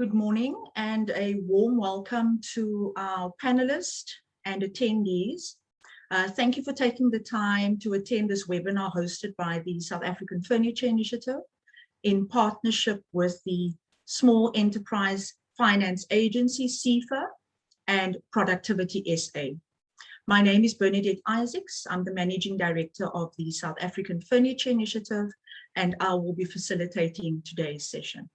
Good morning and a warm welcome to our panelists and attendees. Thank you for taking the time to attend this webinar hosted by the South African Furniture Initiative in partnership with the Small Enterprise Finance Agency, SEFA and Productivity SA. My name is Bernadette Isaacs. I'm the Managing Director of the South African Furniture Initiative, and I will be facilitating today's session.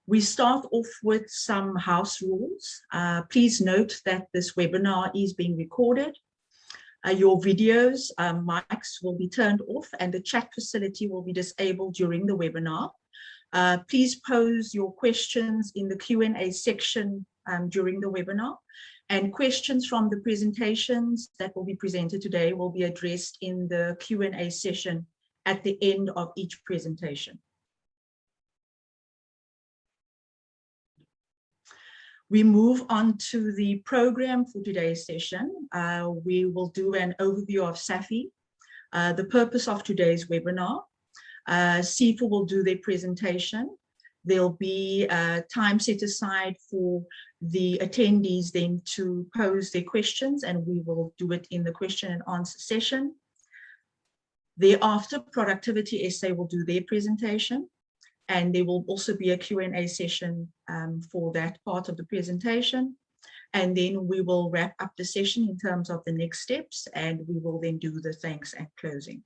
We start off with some house rules. Please note that this webinar is being recorded. Your videos, mics will be turned off and the chat facility will be disabled during the webinar. Please pose your questions in the Q&A section during the webinar, and questions from the presentations that will be presented today will be addressed in the Q&A session at the end of each presentation. We move on to the program for today's session. We will do an overview of SAFI, the purpose of today's webinar. SEFA will do their presentation. There'll be time set aside for the attendees then to pose their questions, and we will do it in the question and answer session. Thereafter, Productivity SA will do their presentation, and there will also be a Q&A session for that part of the presentation. And then we will wrap up the session in terms of the next steps, and we will then do the thanks and closing.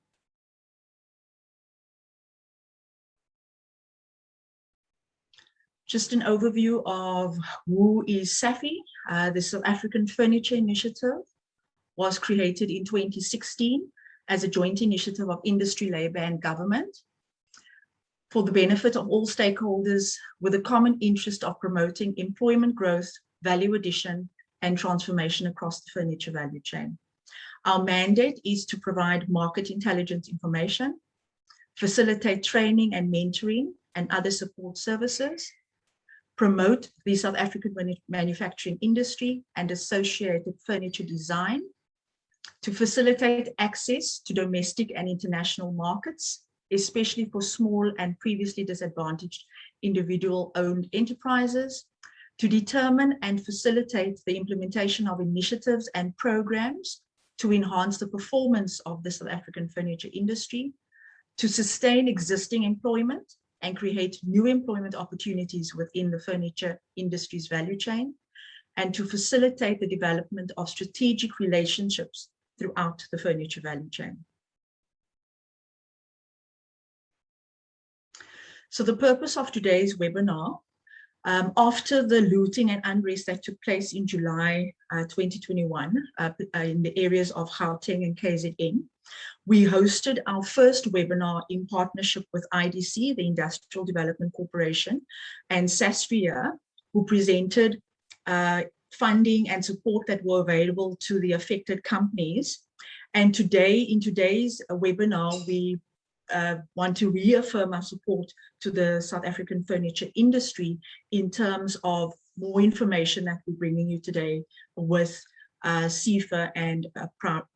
Just an overview of who is SAFI. The South African Furniture Initiative was created in 2016 as a joint initiative of industry, labor, and government, for the benefit of all stakeholders, with a common interest of promoting employment growth, value addition, and transformation across the furniture value chain. Our mandate is to provide market intelligence information, facilitate training and mentoring and other support services, promote the South African manufacturing industry and associated furniture design, to facilitate access to domestic and international markets, especially for small and previously disadvantaged individual-owned enterprises, to determine and facilitate the implementation of initiatives and programs to enhance the performance of the South African furniture industry, to sustain existing employment and create new employment opportunities within the furniture industry's value chain, and to facilitate the development of strategic relationships throughout the furniture value chain. So the purpose of today's webinar, after the looting and unrest that took place in July 2021 in the areas of Gauteng and KZN, we hosted our first webinar in partnership with IDC, the Industrial Development Corporation, and SASFIA, who presented funding and support that were available to the affected companies. And today, in today's webinar, we want to reaffirm our support to the South African furniture industry in terms of more information that we're bringing you today with SEFA and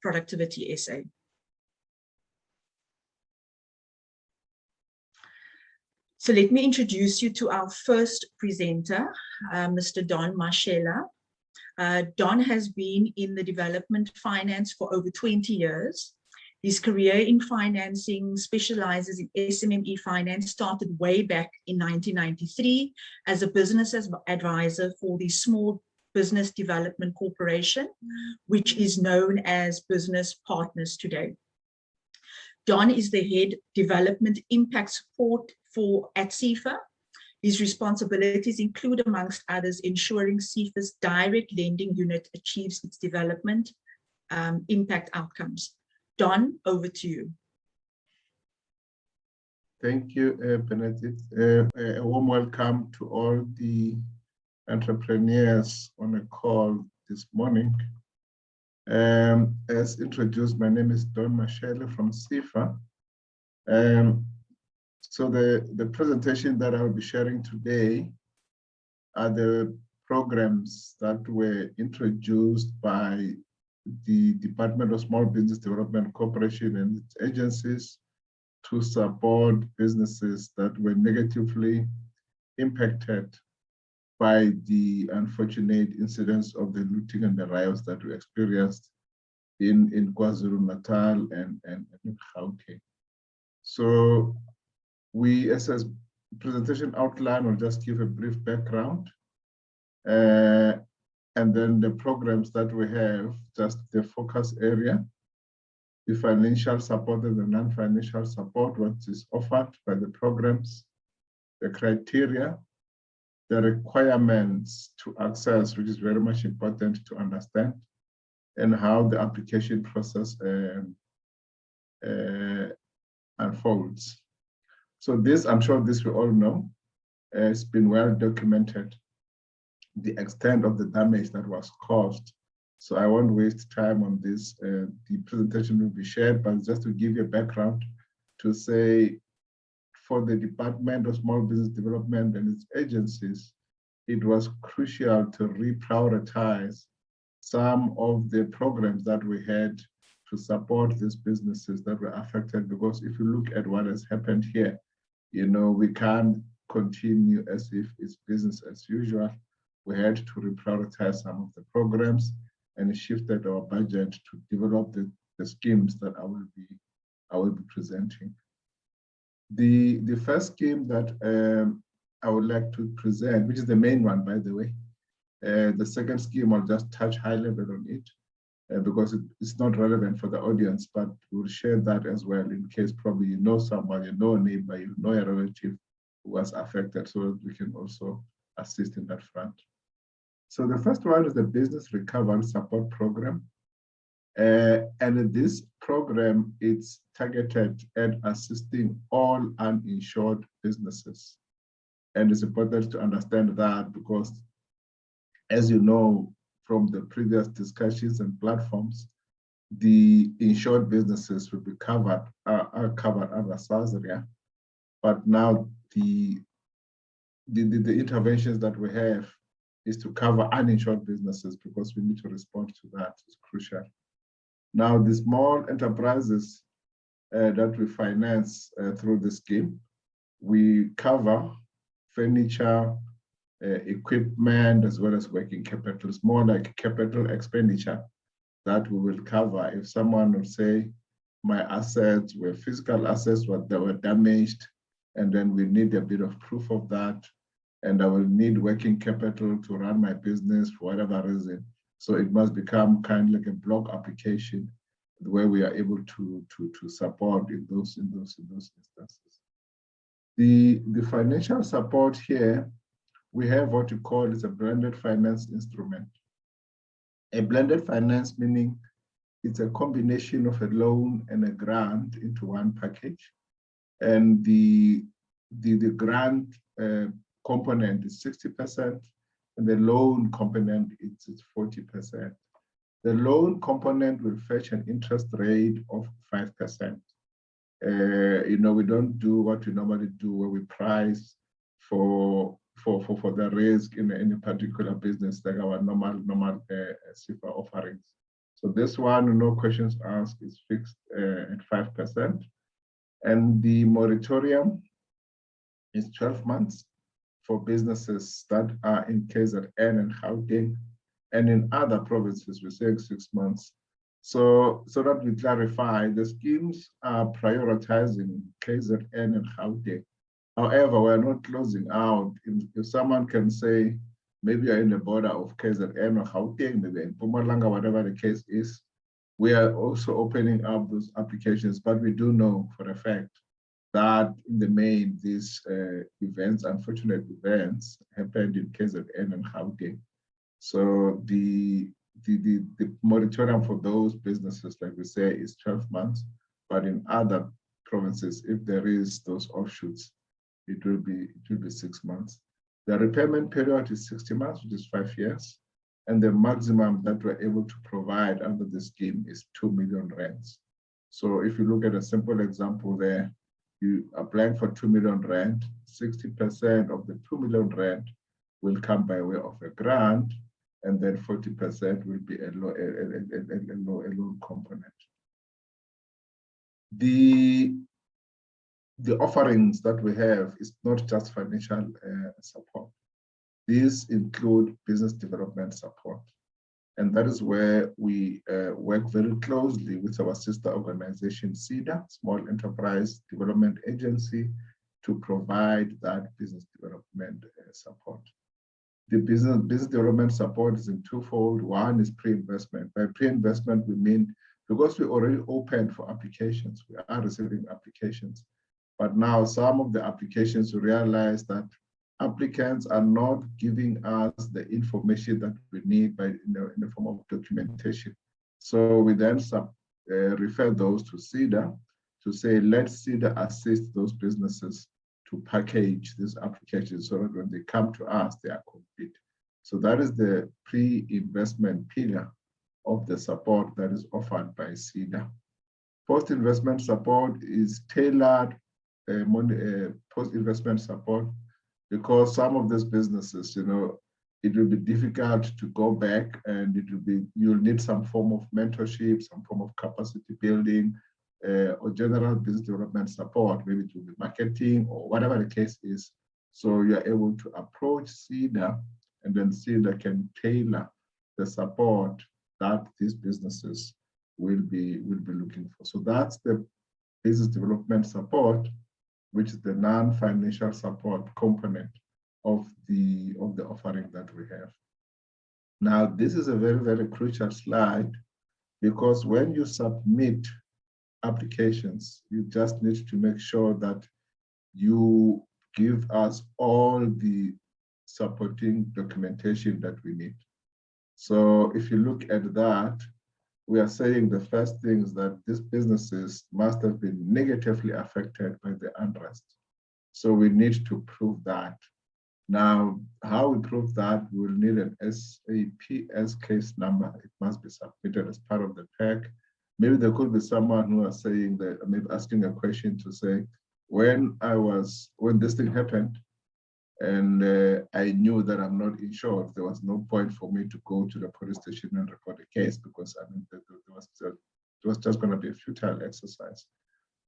Productivity SA. So let me introduce you to our first presenter, Mr. Don Mashela. Don has been in the development finance for over 20 years. His career in financing specializes in SMME finance, started way back in 1993 as a business advisor for the Small Business Development Corporation, which is known as Business Partners today. Don is the head development impact support at SEFA. His responsibilities include, amongst others, ensuring SEFA's direct lending unit achieves its development impact outcomes. Don, over to you. Thank you, Bernadette. A warm welcome to all the entrepreneurs on a call this morning. As introduced, my name is Don Mashela from SEFA. So the presentation that I will be sharing today are the programs that were introduced by the Department of Small Business Development Corporation and its agencies to support businesses that were negatively impacted by the unfortunate incidents of the looting and the riots that we experienced in KwaZulu-Natal and in Gauteng. So we, as a presentation outline, will just give a brief background. And then the programs that we have, just the focus area, the financial support and the non-financial support, what is offered by the programs, the criteria, the requirements to access, which is very much important to understand, and how the application process unfolds. So this, I'm sure this we all know, it's been well documented, the extent of the damage that was caused. So I won't waste time on this. The presentation will be shared, but just to give you a background to say, for the Department of Small Business Development and its agencies, it was crucial to reprioritize some of the programs that we had to support these businesses that were affected. Because if you look at what has happened here, you know, we can't continue as if it's business as usual. We had to reprioritize some of the programs and shifted our budget to develop the schemes that I will be presenting. The first scheme that I would like to present, which is the main one, by the way. The second scheme, I'll just touch high level on it because it's not relevant for the audience, but we'll share that as well in case probably you know somebody, you know a neighbor, you know a relative who was affected, so that we can also assist in that front. So the first one is the Business Recovery Support Program. And this program, it's targeted at assisting all uninsured businesses. And it's important to understand that because, as you know, from the previous discussions and platforms, the insured businesses will be covered, are covered under SASRIA. But now the interventions that we have is to cover uninsured businesses because we need to respond to that. It's crucial. Now, the small enterprises that we finance through the scheme, we cover furniture, equipment, as well as working capital. It's more like capital expenditure that we will cover. If someone will say, my assets were physical assets, but they were damaged, and then we need a bit of proof of that, and I will need working capital to run my business for whatever reason. So it must become kind of like a block application where we are able to support in those instances. The financial support here, we have what you call is a blended finance instrument. A blended finance meaning it's a combination of a loan and a grant into one package. And the grant component is 60%, and the loan component is 40%. The loan component will fetch an interest rate of 5%. You know, we don't do what we normally do where we price for the risk in a particular business, like our normal SEFA offerings. So this one, no questions asked, is fixed at 5%. And the moratorium is 12 months for businesses that are in KZN and Gauteng, and in other provinces, we're saying 6 months. So that we clarify, the schemes are prioritizing KZN and Gauteng. However, we're not closing out. If someone can say, maybe you're in the border of KZN or Gauteng, maybe in Mpumalanga, whatever the case is, we are also opening up those applications, but we do know for a fact that in the main, these events, unfortunate events, happened in KZN and Gauteng. So the moratorium for those businesses, like we say, is 12 months, but in other provinces, if there is those offshoots, it will be 6 months. The repayment period is 60 months, which is 5 years, and the maximum that we're able to provide under the scheme is 2 million rands. So if you look at a simple example there, you applying for 2 million rand, 60% of the 2 million rand will come by way of a grant, and then 40% will be a loan component. The the offerings that we have is not just financial support. These include business development support. And that is where we work very closely with our sister organization, SEDA, Small Enterprise Development Agency, to provide that business development support. The business development support is in twofold. One is pre-investment. By pre-investment, we mean because we already opened for applications, we are receiving applications. But now some of the applications, we realize that applicants are not giving us the information that we need in the form of documentation. So we then refer those to SEDA to say, let SEDA assist those businesses to package these applications so that when they come to us, they are complete. So that is the pre-investment pillar of the support that is offered by SEDA. Post-investment support is tailored post-investment support, because some of these businesses, it will be difficult to go back, and you'll need some form of mentorship, some form of capacity building, or general business development support, maybe to the marketing or whatever the case is. So you're able to approach SEDA, and then SEDA can tailor the support that these businesses will be looking for. So that's the business development support, which is the non-financial support component of the offering that we have. Now, this is a very, very crucial slide, because when you submit applications, you just need to make sure that you give us all the supporting documentation that we need. So if you look at that, we are saying the first thing is that these businesses must have been negatively affected by the unrest. So we need to prove that. Now, how we prove that, we'll need an SAPS case number. It must be submitted as part of the pack. Maybe there could be someone who is saying that, maybe asking a question to say, when this thing happened, and I knew that I'm not insured, there was no point for me to go to the police station and report a case, because it was just going to be a futile exercise.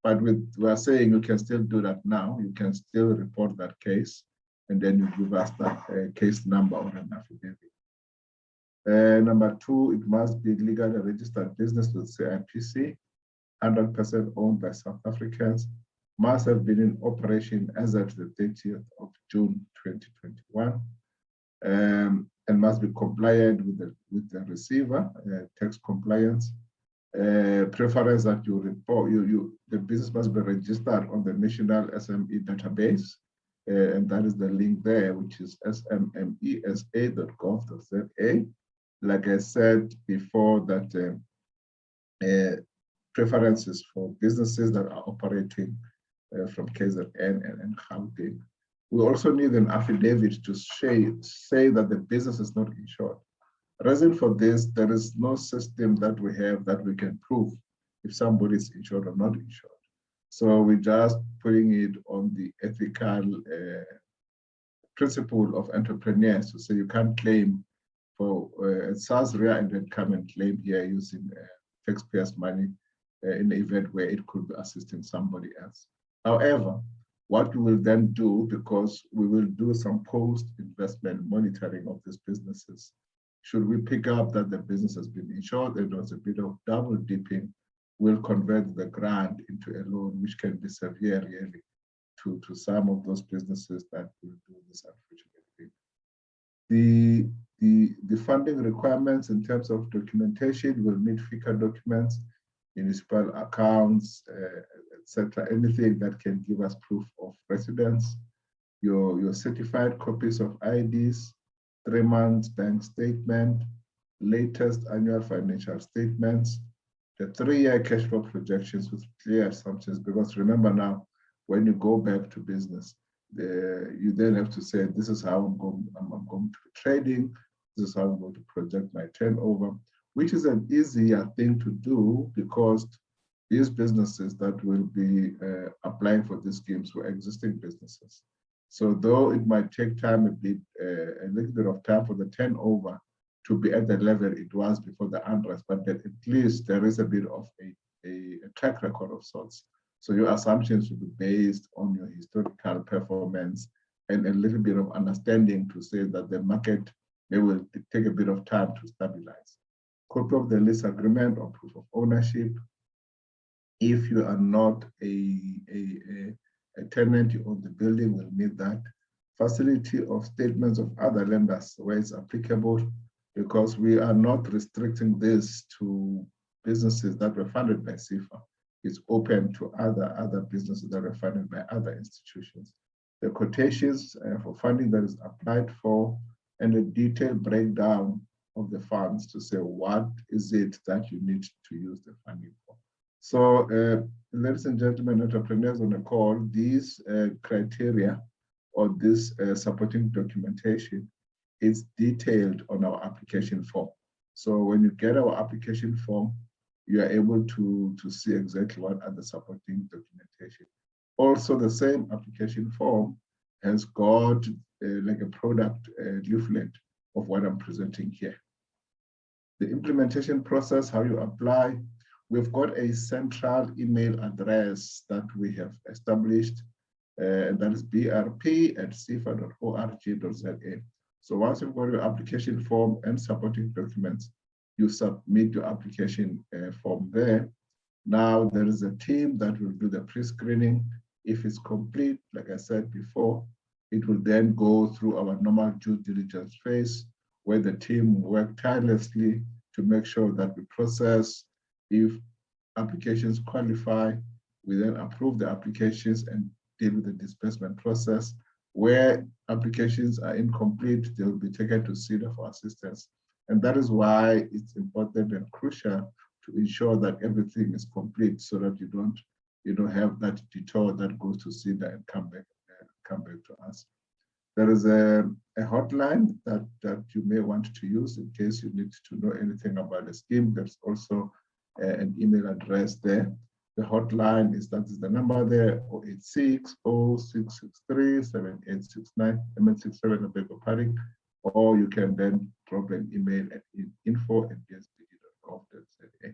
But we are saying you can still do that now. You can still report that case, and then you give us that case number or an affidavit. Number two, it must be legally registered business with CIPC, 100% owned by South Africans, must have been in operation as at the 30th of June 2021, and must be compliant with the receiver, tax compliance. Preference that you report, the business must be registered on the National SME database, and that is the link there, which is smesa.gov.za. Like I said before, that preferences for businesses that are operating from KZN and Gauteng. We also need an affidavit to say that the business is not insured. Reason for this, there is no system that we have that we can prove if somebody is insured or not insured. So we're just putting it on the ethical principle of entrepreneurs to say you can't claim for SASRIA and then come and claim here using taxpayers' money in the event where it could be assisting somebody else. However, what we will then do, because we will do some post-investment monitoring of these businesses, should we pick up that the business has been insured and there was a bit of double dipping, we'll convert the grant into a loan, which can be severe really to some of those businesses that will do this unfortunate thing. The funding requirements in terms of documentation will need FICA documents, municipal accounts, etc. Anything that can give us proof of residence, your certified copies of IDs, 3 months bank statement, latest annual financial statements, the 3-year cash flow projections with clear assumptions. Because remember now, when you go back to business, you then have to say, this is how I'm going to be trading, this is how I'm going to project my turnover, which is an easier thing to do because these businesses that will be applying for these schemes were existing businesses. So though it might take time a little bit of time for the turnover to be at the level it was before the unrest, but at least there is a bit of a track record of sorts. So your assumptions should be based on your historical performance and a little bit of understanding to say that the market will take a bit of time to stabilize. Copy of the lease agreement or proof of ownership. If you are not a tenant, you own the building, will need that. Facility of statements of other lenders where it's applicable, because we are not restricting this to businesses that were funded by SEFA. It's open to other businesses that were funded by other institutions. The quotations for funding that is applied for, and a detailed breakdown of the funds to say what is it that you need to use the funding for. So, ladies and gentlemen, entrepreneurs on the call, these criteria or this supporting documentation is detailed on our application form. So when you get our application form, you are able to see exactly what are the supporting documentation. Also, the same application form has got like a product leaflet of what I'm presenting here. The implementation process, how you apply, we've got a central email address that we have established, and that is brp@sefa.org.za. So once you've got your application form and supporting documents, you submit your application form there. Now there is a team that will do the pre-screening. If it's complete, like I said before, it will then go through our normal due diligence phase, where the team work tirelessly to make sure that we process. If applications qualify, we then approve the applications and deal with the disbursement process. Where applications are incomplete, they will be taken to SEDA for assistance. And that is why it's important and crucial to ensure that everything is complete, so that you don't have that detour that goes to SEDA and come back to us. There is a hotline that you may want to use in case you need to know anything about the scheme. There's also an email address there. The hotline is the number there, 086-0663-7869, MN67, I beg your pardon. Or you can then drop an email at info@bsbd.gov.za.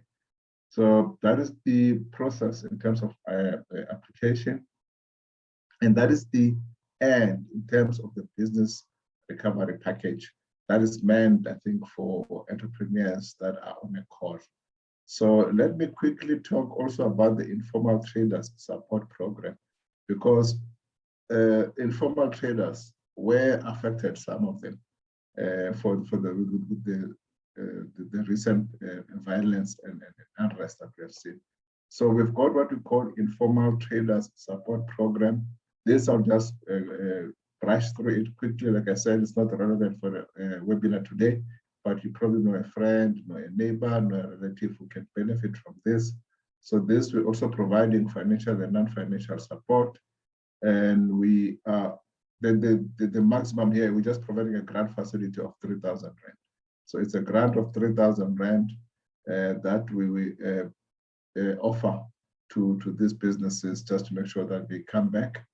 So that is the process in terms of application. And that is the end in terms of the business recovery package that is meant, I think, for entrepreneurs that are on a call. So let me quickly talk also about the Informal Traders Support Program, because informal traders were affected, some of them, for the recent violence and unrest that we have seen. So we've got what we call Informal Traders Support Program. This I'll just brush through it quickly. Like I said, it's not relevant for the webinar today, but you probably know a friend, know a neighbor, know a relative who can benefit from this. So this, we're also providing financial and non-financial support. And we are, the maximum here, we're just providing a grant facility of 3,000 rand. So it's a grant of 3,000 rand that we offer to these businesses just to make sure that they come back.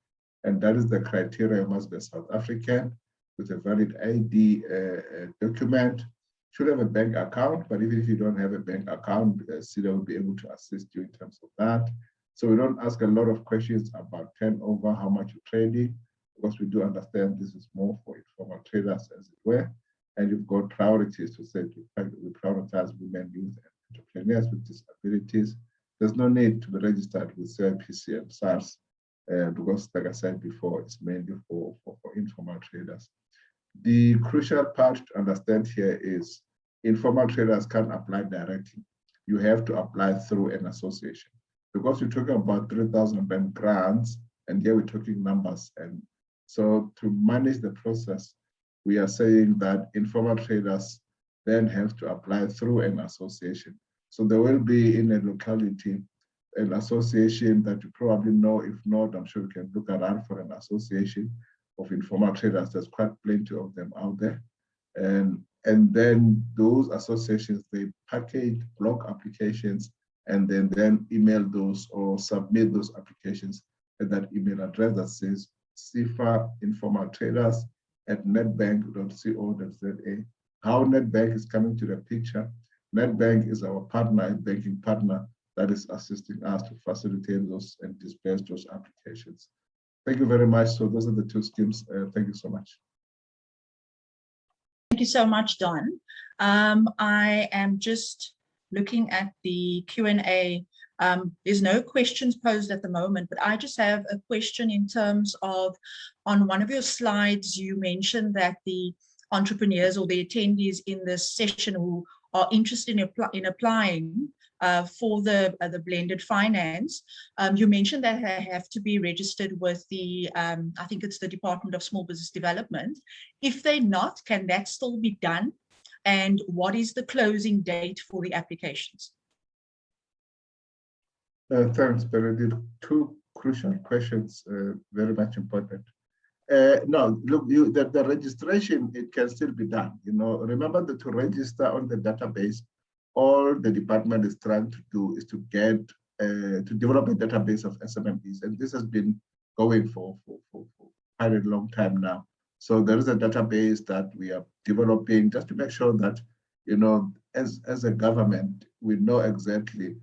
And that is the criteria. You must be South African with a valid ID document. Should have a bank account, but even if you don't have a bank account, SEDA will be able to assist you in terms of that. So we don't ask a lot of questions about turnover, how much you're trading, because we do understand this is more for informal traders, as it were. And you've got priorities to say, in fact, we prioritize women, youth, and entrepreneurs with disabilities. There's no need to be registered with CIPC and SARS, because, like I said before, it's mainly for informal traders. The crucial part to understand here is informal traders can't apply directly. You have to apply through an association, because we're talking about 3,000 rand grants, and here we're talking numbers. And so to manage the process, we are saying that informal traders then have to apply through an association. So there will be in a locality an association that you probably know. If not, I'm sure you can look around for an association of informal traders. There's quite plenty of them out there. And then those associations, they package block applications and then email those or submit those applications at that email address that says SEFA Informal Traders at netbank.co.za. How Netbank is coming to the picture. Netbank is our partner, a banking partner that is assisting us to facilitate those and disperse those applications. Thank you very much. So those are the two schemes. Thank you so much. Thank you so much, Don. I am just looking at the Q&A. There's no questions posed at the moment, but I just have a question in terms of, on one of your slides, you mentioned that the entrepreneurs or the attendees in this session who are interested in applying for the blended finance, you mentioned that they have to be registered with the, I think it's the Department of Small Business Development. If they're not, can that still be done? And what is the closing date for the applications? Thanks, Benedict. Two crucial questions, very much important. No, look, the registration, it can still be done. You know, remember that to register on the database, all the department is trying to do is to get to develop a database of SMMEs, and this has been going for quite a long time now. So there is a database that we are developing just to make sure that, you know, as a government, we know exactly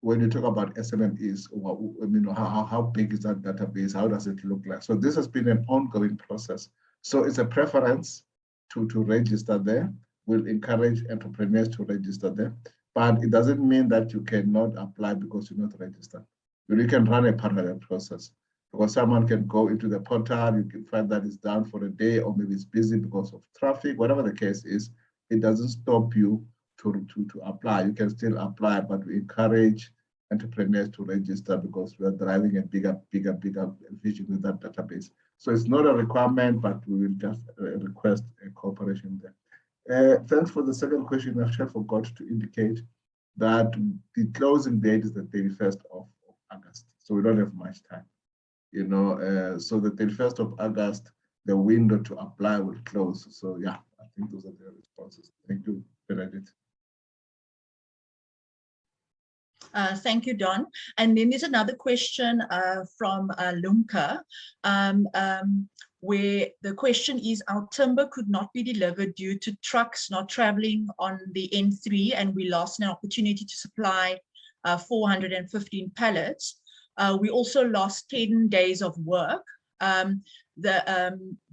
when you talk about SMMEs, you know, how big is that database? How does it look like? So this has been an ongoing process. So it's a preference to register there. We'll encourage entrepreneurs to register there, but it doesn't mean that you cannot apply because you're not registered. You can run a parallel process, because someone can go into the portal, you can find that it's down for a day, or maybe it's busy because of traffic, whatever the case is. It doesn't stop you to apply. You can still apply, but we encourage entrepreneurs to register because we are driving a bigger vision with that database. So it's not a requirement, but we will just request a cooperation there. Thanks for the second question. I actually forgot to indicate that the closing date is the 31st of August. So we don't have much time, you know. So the 31st of August, the window to apply will close. So yeah, I think those are the responses. Thank you, Benedict. Thank you, Don. And then there's another question from Lumka, where the question is, our timber could not be delivered due to trucks not traveling on the N3, and we lost an opportunity to supply 415 pallets. We also lost 10 days of work. The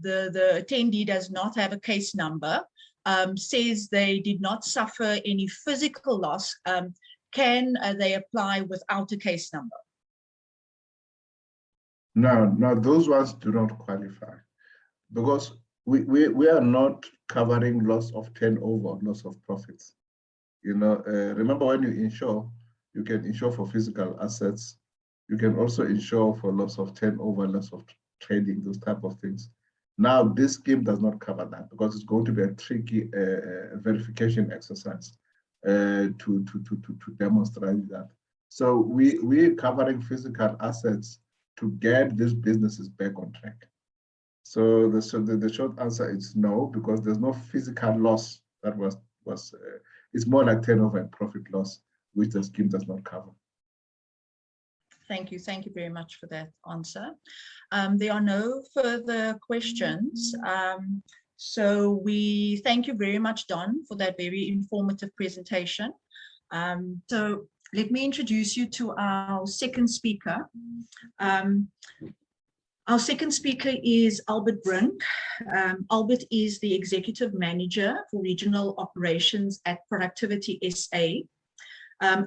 attendee does not have a case number, says they did not suffer any physical loss. Can they apply without a case number? No, those ones do not qualify, because we are not covering loss of turnover, loss of profits. You know, remember, when you insure, you can insure for physical assets. You can also insure for loss of turnover, loss of trading, those type of things. Now, this scheme does not cover that, because it's going to be a tricky verification exercise to demonstrate that. So we're covering physical assets to get these businesses back on track. So the short answer is no, because there's no physical loss that was it's more like turnover and profit loss, which the scheme does not cover. Thank you very much for that answer. There are no further questions. So we thank you very much, Don, for that very informative presentation. So let me introduce you to our second speaker. Our second speaker is Albert Brink. Albert is the Executive Manager for Regional Operations at Productivity SA.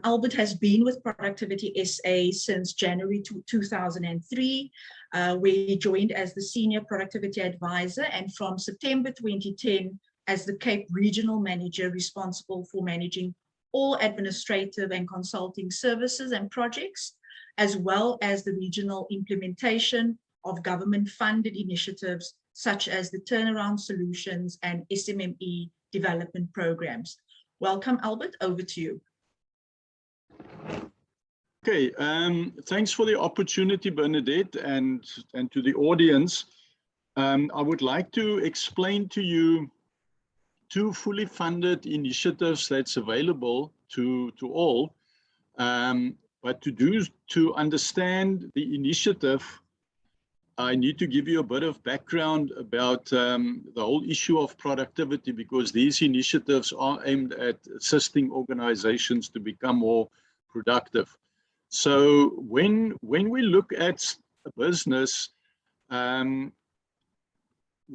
Albert has been with Productivity SA since January 2003, where he joined as the Senior Productivity Advisor, and from September 2010 as the Cape Regional Manager, responsible for managing all administrative and consulting services and projects, as well as the regional implementation of government-funded initiatives such as the Turnaround Solutions and SMME development programs. Welcome, Albert, over to you. Okay, thanks for the opportunity, Bernadette, and to the audience. I would like to explain to you two fully funded initiatives that's available to all. But to understand the initiative, I need to give you a bit of background about the whole issue of productivity, because these initiatives are aimed at assisting organizations to become more productive. So when we look at a business,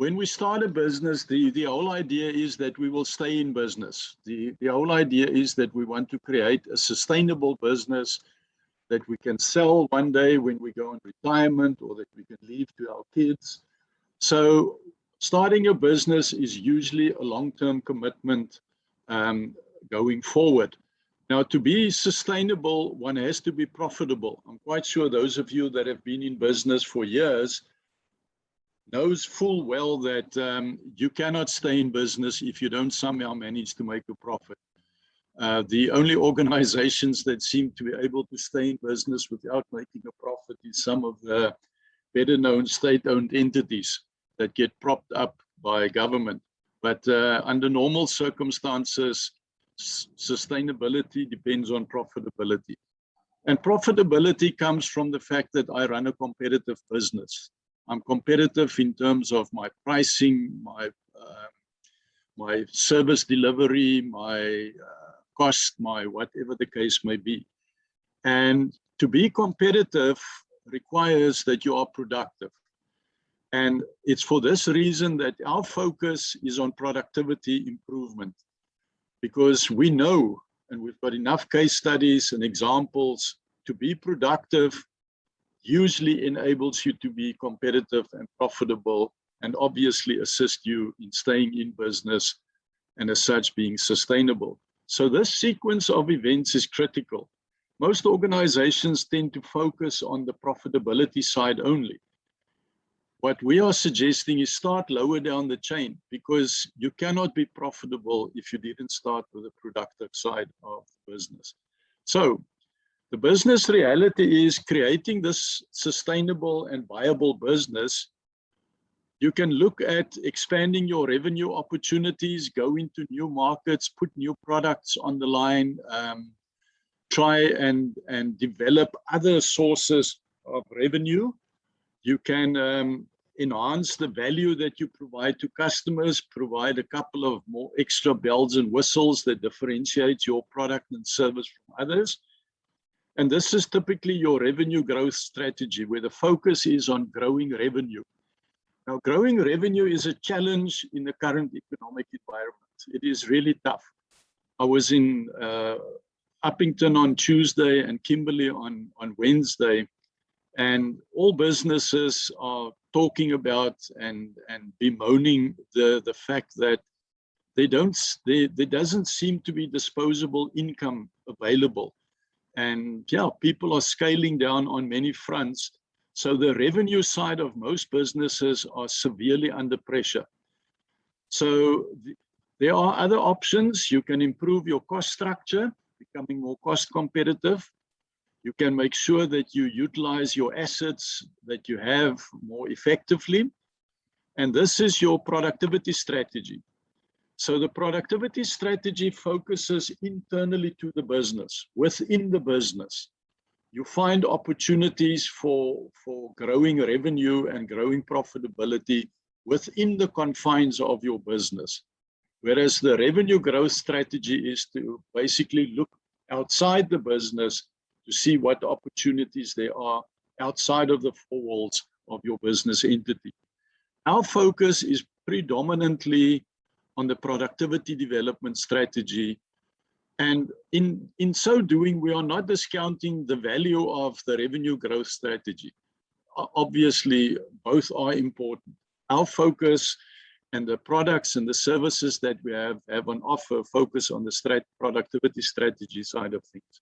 when we start a business, the whole idea is that we will stay in business. The whole idea is that we want to create a sustainable business that we can sell one day when we go on retirement, or that we can leave to our kids. So starting a business is usually a long-term commitment going forward. Now, to be sustainable, one has to be profitable. I'm quite sure those of you that have been in business for years knows full well that you cannot stay in business if you don't somehow manage to make a profit. The only organizations that seem to be able to stay in business without making a profit is some of the better known state-owned entities that get propped up by government. But under normal circumstances, sustainability depends on profitability. And profitability comes from the fact that I run a competitive business. I'm competitive in terms of my pricing, my service delivery, my cost, my whatever the case may be. And to be competitive requires that you are productive. And it's for this reason that our focus is on productivity improvement, because we know, and we've got enough case studies and examples, to be productive usually enables you to be competitive and profitable, and obviously assist you in staying in business and as such being sustainable. So this sequence of events is critical. Most organizations tend to focus on the profitability side only. What we are suggesting is start lower down the chain, because you cannot be profitable if you didn't start with the productive side of the business. So the business reality is creating this sustainable and viable business. You can look at expanding your revenue opportunities, go into new markets, put new products on the line, try and develop other sources of revenue. You can enhance the value that you provide to customers, provide a couple of more extra bells and whistles that differentiate your product and service from others. And this is typically your revenue growth strategy, where the focus is on growing revenue. Now, growing revenue is a challenge in the current economic environment. It is really tough. I was in Uppington on Tuesday and Kimberley on Wednesday, and all businesses are talking about and bemoaning the fact that there doesn't seem to be disposable income available. And yeah, people are scaling down on many fronts. So the revenue side of most businesses are severely under pressure. So there are other options. You can improve your cost structure, becoming more cost competitive. You can make sure that you utilize your assets that you have more effectively. And this is your productivity strategy. So the productivity strategy focuses internally to the business, within the business. You find opportunities for growing revenue and growing profitability within the confines of your business. Whereas the revenue growth strategy is to basically look outside the business to see what opportunities there are outside of the four walls of your business entity. Our focus is predominantly on the productivity development strategy. And in so doing, we are not discounting the value of the revenue growth strategy. Obviously, both are important. Our focus and the products and the services that we have on offer focus on the productivity strategy side of things.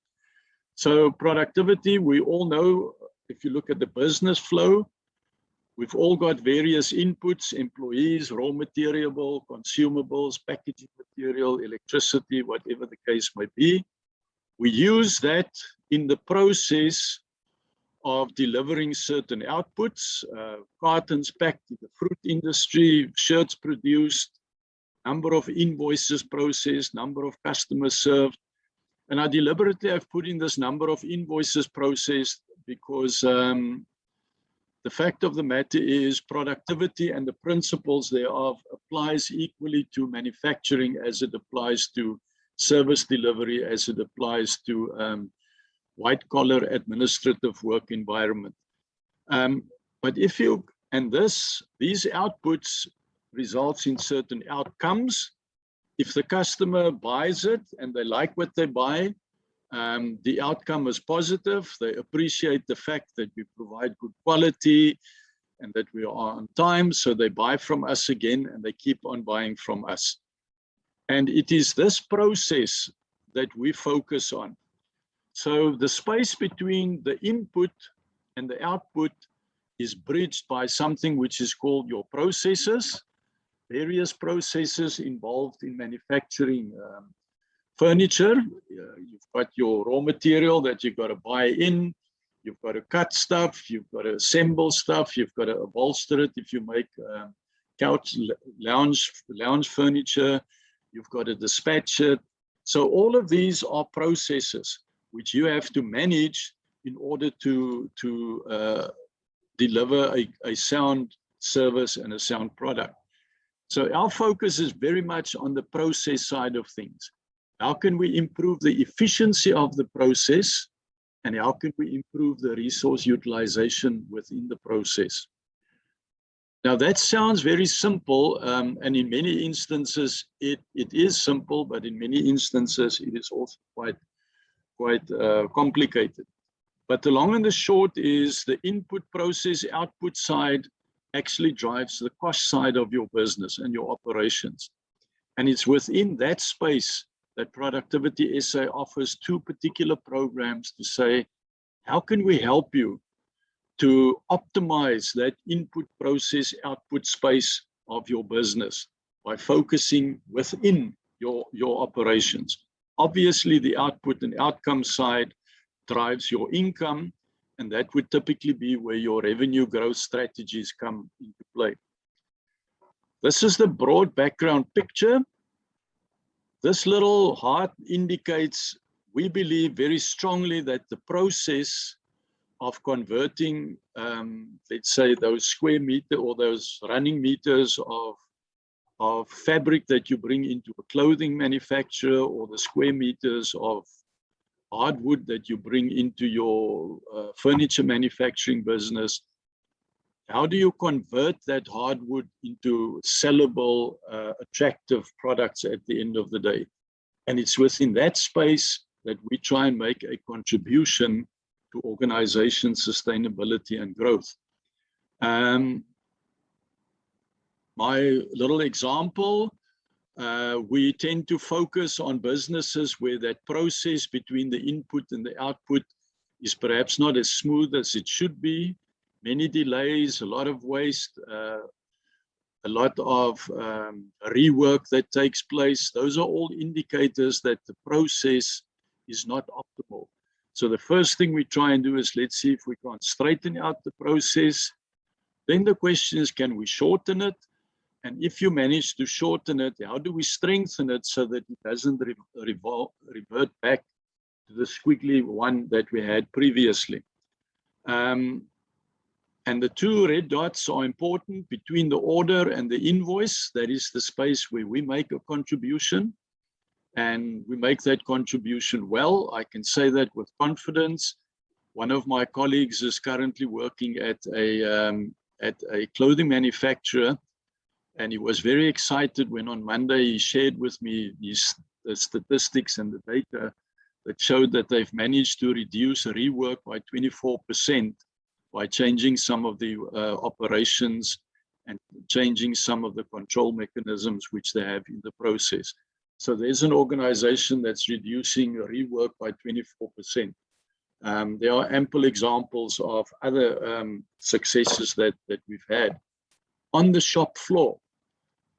So productivity, we all know, if you look at the business flow, we've all got various inputs: employees, raw material, consumables, packaging material, electricity, whatever the case may be. We use that in the process of delivering certain outputs, cartons packed in the fruit industry, shirts produced, number of invoices processed, number of customers served. And I deliberately have put in this number of invoices processed because the fact of the matter is productivity and the principles thereof applies equally to manufacturing as it applies to service delivery, as it applies to white-collar administrative work environment. But if you, and these outputs results in certain outcomes. If the customer buys it and they like what they buy, the outcome is positive. They appreciate the fact that we provide good quality and that we are on time, so they buy from us again and they keep on buying from us. And it is this process that we focus on. So the space between the input and the output is bridged by something which is called your processes. Various processes involved in manufacturing furniture. You've got your raw material that you've got to buy in. You've got to cut stuff. You've got to assemble stuff. You've got to upholster it if you make couch, lounge furniture. You've got to dispatch it. So all of these are processes which you have to manage in order to deliver a sound service and a sound product. So our focus is very much on the process side of things. How can we improve the efficiency of the process, and how can we improve the resource utilization within the process? Now that sounds very simple, and in many instances it is simple, but in many instances it is also quite complicated. But the long and the short is the input process output side actually drives the cost side of your business and your operations. And it's within that space that Productivity SA offers two particular programs to say, how can we help you to optimize that input process output space of your business by focusing within your operations. Obviously, the output and outcome side drives your income, and that would typically be where your revenue growth strategies come into play. This is the broad background picture. This little heart indicates we believe very strongly that the process of converting, let's say, those square meter or those running meters of fabric that you bring into a clothing manufacturer, or the square meters of hardwood that you bring into your furniture manufacturing business, how do you convert that hardwood into sellable, attractive products at the end of the day? And it's within that space that we try and make a contribution to organization sustainability and growth. My little example, we tend to focus on businesses where that process between the input and the output is perhaps not as smooth as it should be. Many delays, a lot of waste, a lot of rework that takes place. Those are all indicators that the process is not optimal. So the first thing we try and do is, let's see if we can straighten out the process. Then the question is, can we shorten it? And if you manage to shorten it, how do we strengthen it so that it doesn't revert back to the squiggly one that we had previously? And the two red dots are important between the order and the invoice. That is the space where we make a contribution, and we make that contribution well. I can say that with confidence. One of my colleagues is currently working at a clothing manufacturer, and he was very excited when on Monday he shared with me the statistics and the data that showed that they've managed to reduce rework by 24% by changing some of the operations and changing some of the control mechanisms which they have in the process. So there's an organization that's reducing rework by 24%. There are ample examples of other successes that we've had on the shop floor.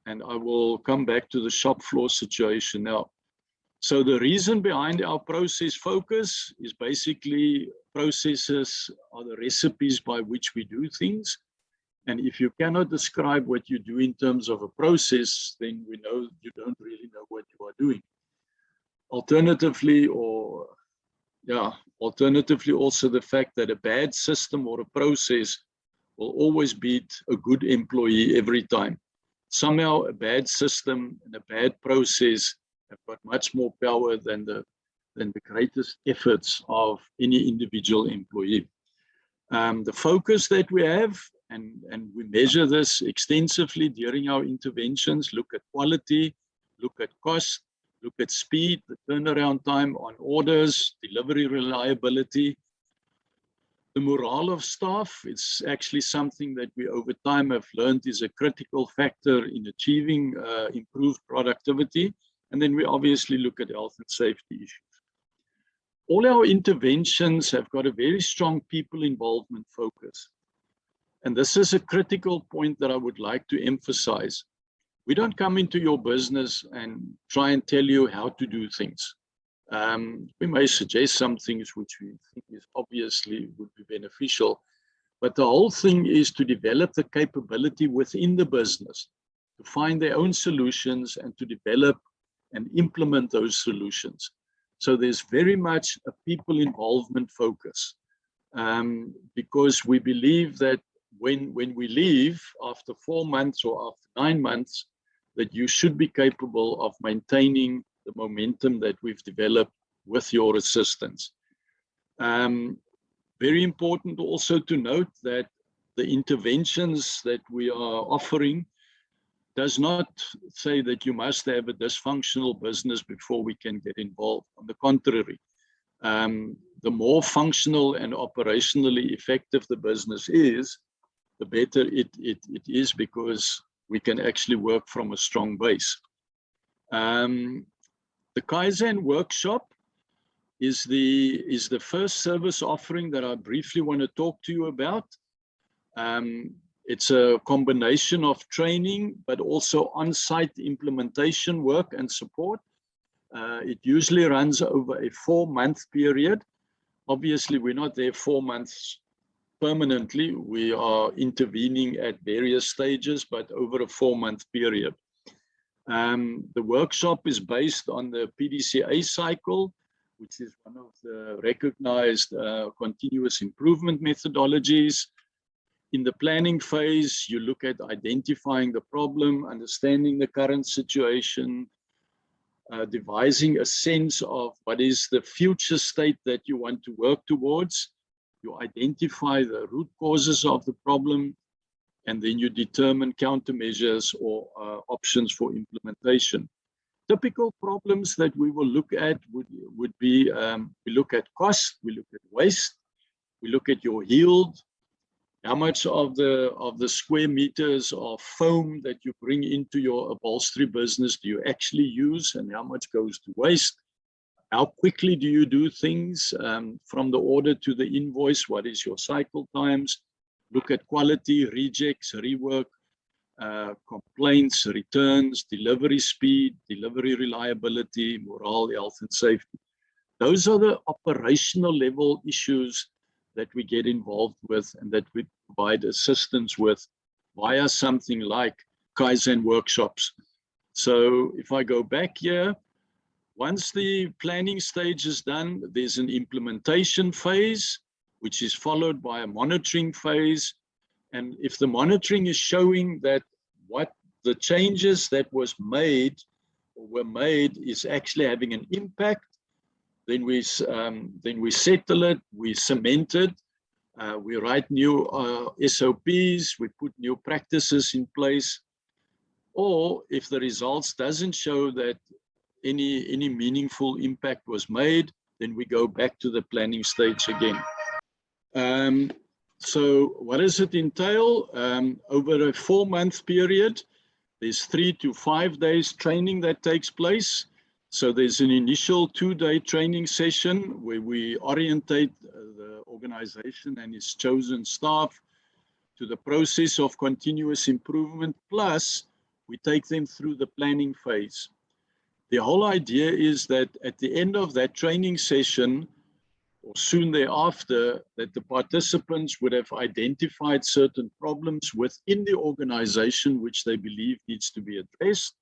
And I will come back to the shop floor situation now. So the reason behind our process focus is basically processes are the recipes by which we do things. And if you cannot describe what you do in terms of a process, then we know you don't really know what you are doing. Alternatively, also the fact that a bad system or a process will always beat a good employee every time. Somehow a bad system and a bad process have got much more power than the than the greatest efforts of any individual employee. The focus that we have, and we measure this extensively during our interventions, look at quality, look at cost, look at speed, the turnaround time on orders, delivery reliability. The morale of staff, it's actually something that we over time have learned is a critical factor in achieving improved productivity. And then we obviously look at health and safety issues. All our interventions have got a very strong people involvement focus. And this is a critical point that I would like to emphasize. We don't come into your business and try and tell you how to do things. We may suggest some things which we think is obviously would be beneficial, but the whole thing is to develop the capability within the business to find their own solutions and to develop and implement those solutions. So there's very much a people involvement focus, because we believe that when we leave after 4 months or after 9 months, that you should be capable of maintaining the momentum that we've developed with your assistance. Very important also to note that the interventions that we are offering does not say that you must have a dysfunctional business before we can get involved. On the contrary, the more functional and operationally effective the business is, the better it is, because we can actually work from a strong base. The Kaizen Workshop is the first service offering that I briefly want to talk to you about. It's a combination of training, but also on-site implementation work and support. It usually runs over a 4-month period. Obviously, we're not there 4 months permanently. We are intervening at various stages, but over a 4-month period. The workshop is based on the PDCA cycle, which is one of the recognized continuous improvement methodologies. In the planning phase, you look at identifying the problem, understanding the current situation, devising a sense of what is the future state that you want to work towards. You identify the root causes of the problem, and then you determine countermeasures or options for implementation. Typical problems that we will look at would be, we look at cost, we look at waste, we look at your yield, how much of the square meters of foam that you bring into your upholstery business do you actually use, and how much goes to waste? How quickly do you do things from the order to the invoice? What is your cycle times? Look at quality, rejects, rework, complaints, returns, delivery speed, delivery reliability, morale, health and safety. Those are the operational level issues that we get involved with and that we provide assistance with via something like Kaizen workshops. So if I go back here, once the planning stage is done, there's an implementation phase, which is followed by a monitoring phase. And if the monitoring is showing that what the changes that were made is actually having an impact, then we settle it, we cement it, we write new SOPs, we put new practices in place. Or if the results doesn't show that any meaningful impact was made, then we go back to the planning stage again. So what does it entail? Over a 4-month period, there's 3 to 5 days training that takes place. So there's an initial 2-day training session where we orientate the organization and its chosen staff to the process of continuous improvement, plus we take them through the planning phase. The whole idea is that at the end of that training session, or soon thereafter, that the participants would have identified certain problems within the organization which they believe needs to be addressed.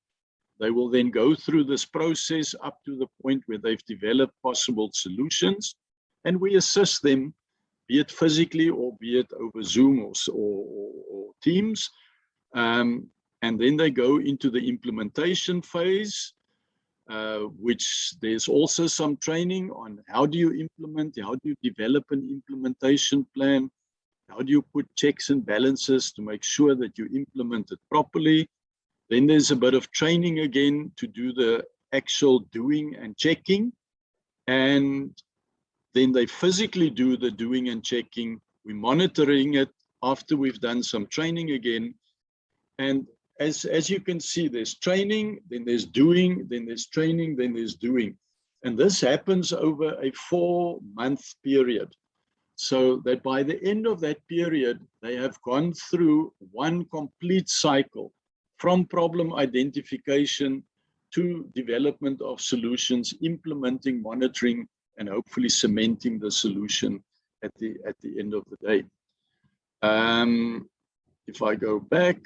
They will then go through this process up to the point where they've developed possible solutions, and we assist them, be it physically or be it over Zoom or Teams. And then they go into the implementation phase. which there's also some training on how do you implement, how do you develop an implementation plan, how do you put checks and balances to make sure that you implement it properly. Then there's a bit of training again to do the actual doing and checking. And then they physically do the doing and checking. We're monitoring it after we've done some training again. And as you can see, there's training, then there's doing, then there's training, then there's doing. And this happens over a 4-month period. So that by the end of that period, they have gone through one complete cycle from problem identification to development of solutions, implementing, monitoring, and hopefully cementing the solution at the end of the day. If I go back,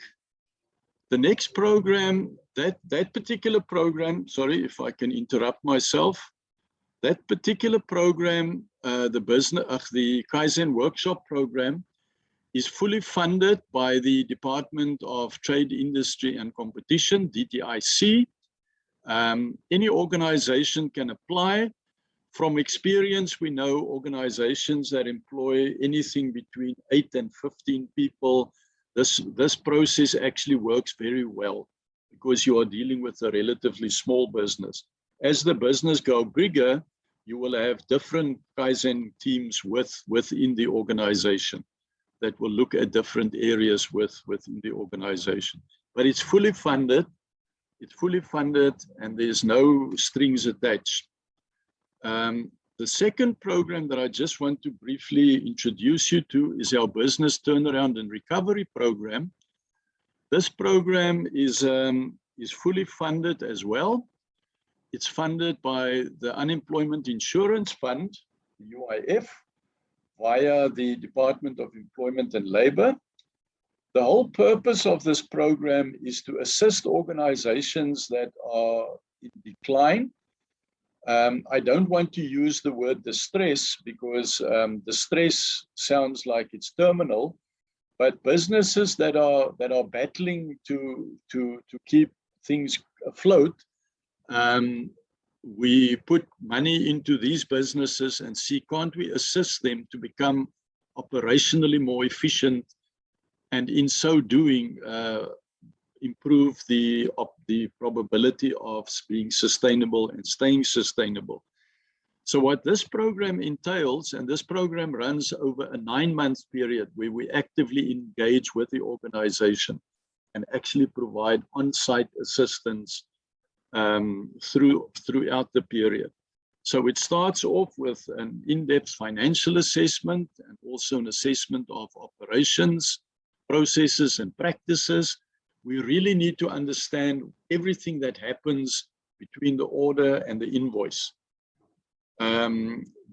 the next program, that particular program, sorry if I can interrupt myself, that particular program, the Kaizen Workshop program, is fully funded by the Department of Trade, Industry and Competition, DTIC. Any organization can apply. From experience, we know organizations that employ anything between 8 and 15 people. This process actually works very well because you are dealing with a relatively small business. As the business goes bigger, you will have different Kaizen teams within the organization that will look at different areas within the organization. But it's fully funded. It's fully funded and there's no strings attached. The second program that I just want to briefly introduce you to is our Business Turnaround and Recovery Program. This program is fully funded as well. It's funded by the Unemployment Insurance Fund, UIF, via the Department of Employment and Labor. The whole purpose of this program is to assist organizations that are in decline. I don't want to use the word distress because distress sounds like it's terminal, but businesses that are battling to keep things afloat, we put money into these businesses and see, can't we assist them to become operationally more efficient, and in so doing, improve the probability of being sustainable and staying sustainable. So what this program entails, and this program runs over a 9-month period where we actively engage with the organization and actually provide on-site assistance throughout the period. So it starts off with an in-depth financial assessment and also an assessment of operations, processes and practices. We really need to understand everything that happens between the order and the invoice.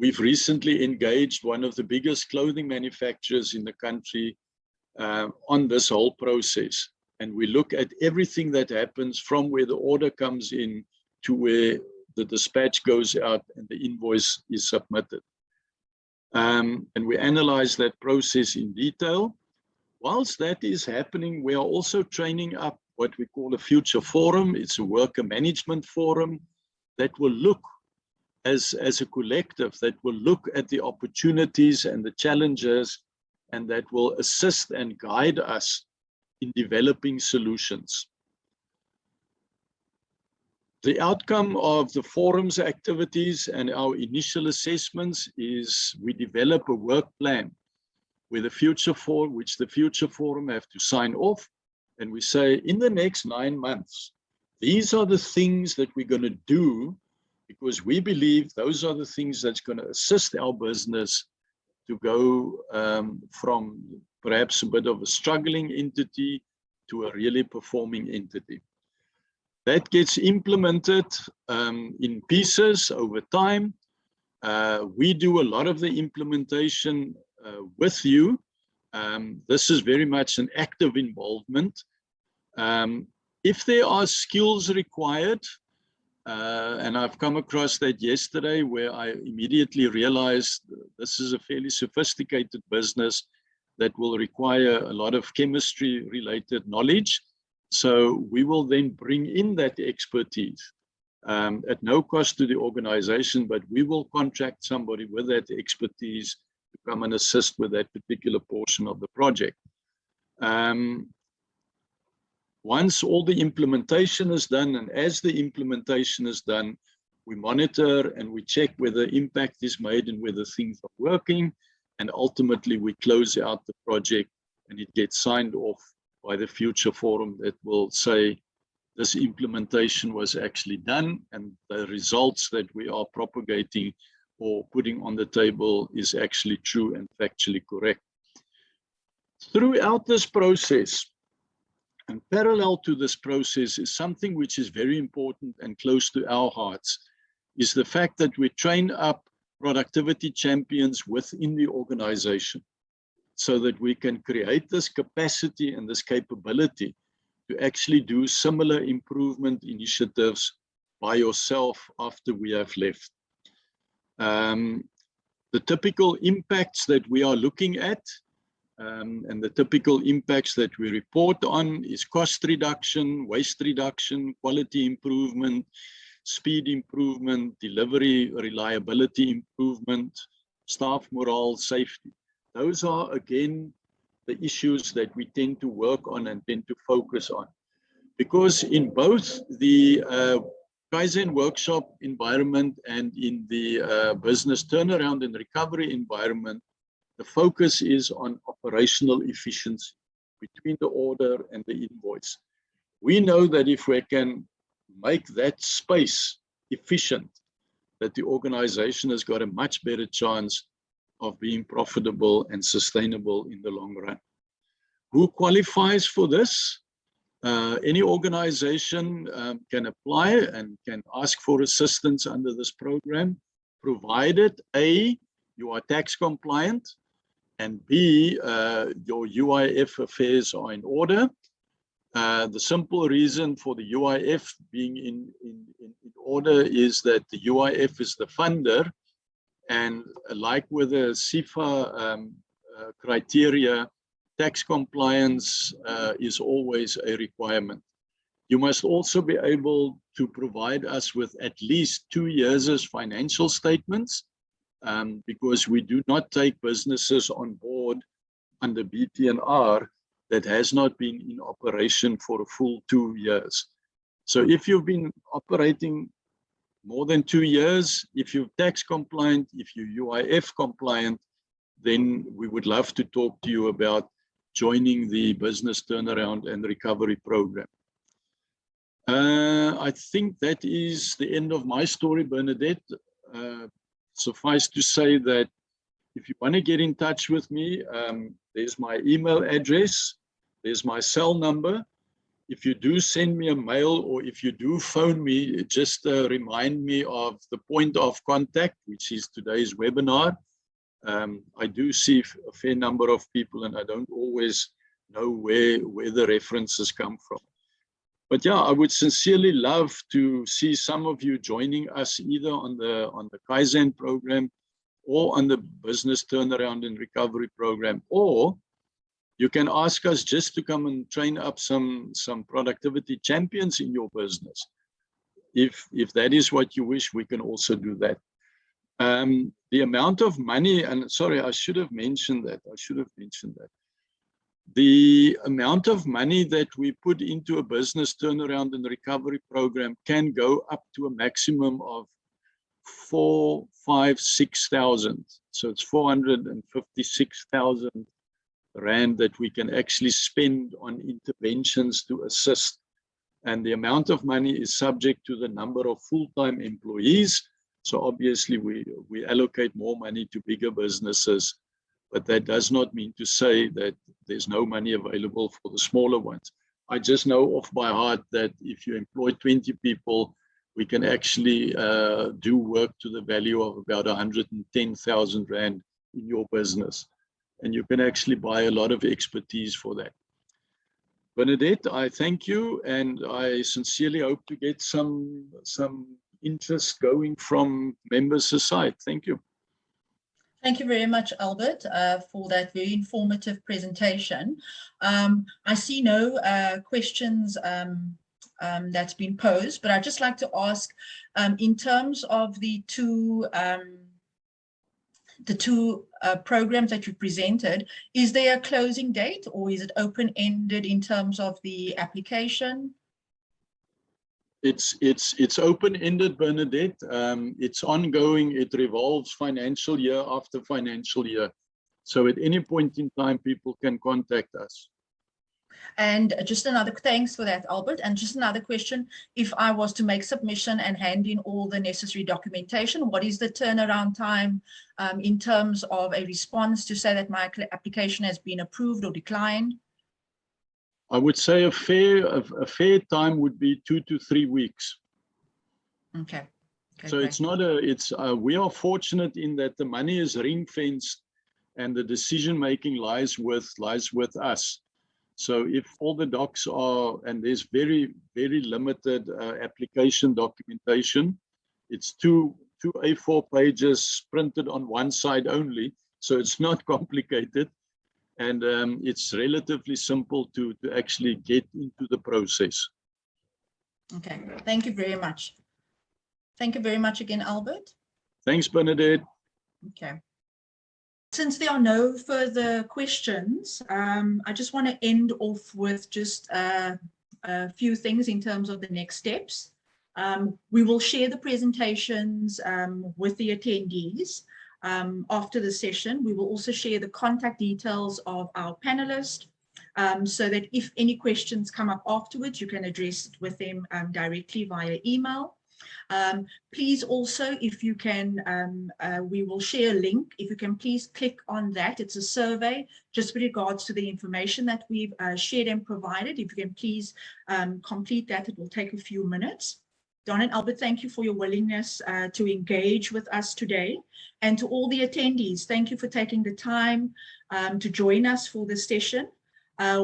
We've recently engaged one of the biggest clothing manufacturers in the country on this whole process. And we look at everything that happens from where the order comes in to where the dispatch goes out and the invoice is submitted. And we analyze that process in detail. Whilst that is happening, we are also training up what we call a future forum. It's a worker management forum that will look as a collective, that will look at the opportunities and the challenges, and that will assist and guide us in developing solutions. The outcome of the forum's activities and our initial assessments is we develop a work plan with the future forum, which the future forum have to sign off. And we say, in the next 9 months, these are the things that we're going to do because we believe those are the things that's going to assist our business to go from perhaps a bit of a struggling entity to a really performing entity. That gets implemented in pieces over time. We do a lot of the implementation with you. This is very much an active involvement. If there are skills required, and I've come across that yesterday where I immediately realized this is a fairly sophisticated business that will require a lot of chemistry related knowledge. So we will then bring in that expertise at no cost to the organization, but we will contract somebody with that expertise to come and assist with that particular portion of the project. Once all the implementation is done, and as the implementation is done, we monitor and we check whether impact is made and whether things are working, and ultimately we close out the project and it gets signed off by the future forum that will say this implementation was actually done and the results that we are propagating or putting on the table is actually true and factually correct. Throughout this process, and parallel to this process, is something which is very important and close to our hearts, is the fact that we train up productivity champions within the organization so that we can create this capacity and this capability to actually do similar improvement initiatives by yourself after we have left. The typical impacts that we are looking at and the typical impacts that we report on is cost reduction, waste reduction, quality improvement, speed improvement, delivery reliability improvement, staff morale, safety. Those are, again, the issues that we tend to work on and tend to focus on. Because in both the Kaizen Workshop environment and in the business turnaround and recovery environment, the focus is on operational efficiency between the order and the invoice. We know that if we can make that space efficient, that the organization has got a much better chance of being profitable and sustainable in the long run. Who qualifies for this? Any organization can apply and can ask for assistance under this program, provided A, you are tax compliant, and B, your UIF affairs are in order. The simple reason for the UIF being in order is that the UIF is the funder, and like with the SEFA criteria, tax compliance is always a requirement. You must also be able to provide us with at least 2 years' financial statements, because we do not take businesses on board under BT&R that has not been in operation for a full 2 years. So if you've been operating more than 2 years, if you're tax compliant, if you're UIF compliant, then we would love to talk to you about joining the business turnaround and recovery program. I think that is the end of my story, Bernadette. Suffice to say that if you want to get in touch with me, there's my email address, there's my cell number. If you do send me a mail or if you do phone me, just remind me of the point of contact, which is today's webinar. I do see a fair number of people and I don't always know where the references come from. But yeah, I would sincerely love to see some of you joining us either on the Kaizen program or on the business turnaround and recovery program, or you can ask us just to come and train up some productivity champions in your business. If that is what you wish, we can also do that. The amount of money, and sorry, I should have mentioned that. The amount of money that we put into a business turnaround and recovery program can go up to a maximum of 4, 5, 6,000. So it's 456,000 Rand that we can actually spend on interventions to assist. And the amount of money is subject to the number of full-time employees. So obviously we allocate more money to bigger businesses, but that does not mean to say that there's no money available for the smaller ones. I just know off by heart that if you employ 20 people, we can actually do work to the value of about 110,000 Rand in your business. And you can actually buy a lot of expertise for that. Bernadette, I thank you, and I sincerely hope to get some interest going from members aside. Thank you. Thank you very much, Albert, for that very informative presentation. I see no questions that's been posed, but I'd just like to ask, in terms of the two programs that you presented, is there a closing date, or is it open-ended in terms of the application? It's open-ended, Bernadette. It's ongoing. It revolves financial year after financial year. So at any point in time, people can contact us. And just another, thanks for that, Albert. And just another question, if I was to make submission and hand in all the necessary documentation, what is the turnaround time in terms of a response to say that my application has been approved or declined? I would say a fair time would be 2 to 3 weeks. Okay. So great. it's not we are fortunate in that the money is ring-fenced and the decision-making lies with us. So if all the docs are, and there's very, very limited application documentation, it's two A4 pages printed on one side only. So it's not complicated. And it's relatively simple to actually get into the process. Okay, thank you very much. Thank you very much again, Albert. Thanks, Bernadette. Okay. Since there are no further questions, I just want to end off with just a few things in terms of the next steps. We will share the presentations with the attendees. After the session, we will also share the contact details of our panelists so that if any questions come up afterwards, you can address it with them directly via email. Please also, if you can, we will share a link. If you can please click on that. It's a survey just with regards to the information that we've shared and provided. If you can please complete that, it will take a few minutes. Don and Albert, thank you for your willingness to engage with us today. And to all the attendees, thank you for taking the time to join us for this session.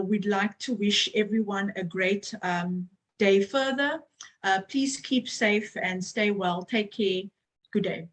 We'd like to wish everyone a great day further. Please keep safe and stay well. Take care. Good day.